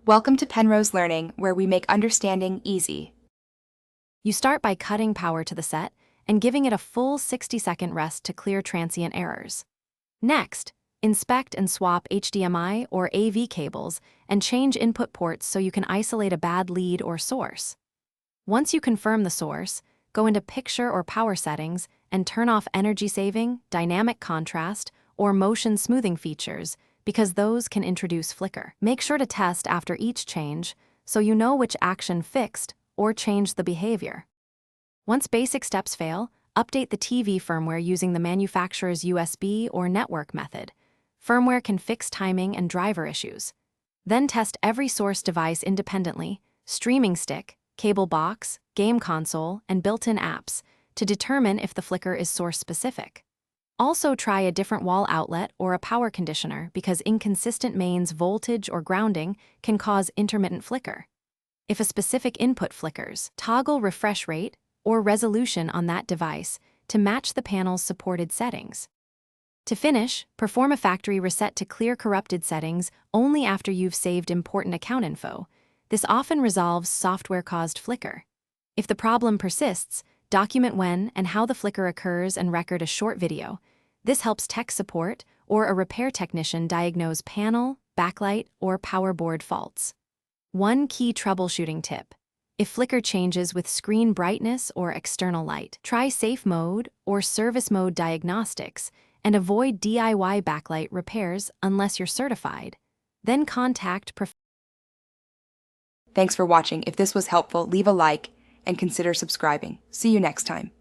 Welcome to Penrose Learning, where we make understanding easy. You start by cutting power to the set and giving it a full 60-second rest to clear transient errors. Next, inspect and swap HDMI or AV cables and change input ports so you can isolate a bad lead or source. Once you confirm the source, go into Picture or Power settings and turn off energy saving, dynamic contrast, or motion smoothing features because those can introduce flicker. Make sure to test after each change so you know which action fixed or changed the behavior. Once basic steps fail, update the TV firmware using the manufacturer's USB or network method. Firmware can fix timing and driver issues. Then test every source device independently, streaming stick, cable box, game console, and built-in apps, to determine if the flicker is source-specific. Also try a different wall outlet or a power conditioner because inconsistent mains voltage or grounding can cause intermittent flicker. If a specific input flickers, toggle refresh rate or resolution on that device to match the panel's supported settings. To finish, perform a factory reset to clear corrupted settings only after you've saved important account info. This often resolves software-caused flicker. If the problem persists, document when and how the flicker occurs and record a short video. This helps tech support or a repair technician diagnose panel, backlight, or power board faults. One key troubleshooting tip: if flicker changes with screen brightness or external light, try safe mode or service mode diagnostics and avoid DIY backlight repairs unless you're certified. Then contact Thanks for watching. If this was helpful, leave a like and consider subscribing. See you next time.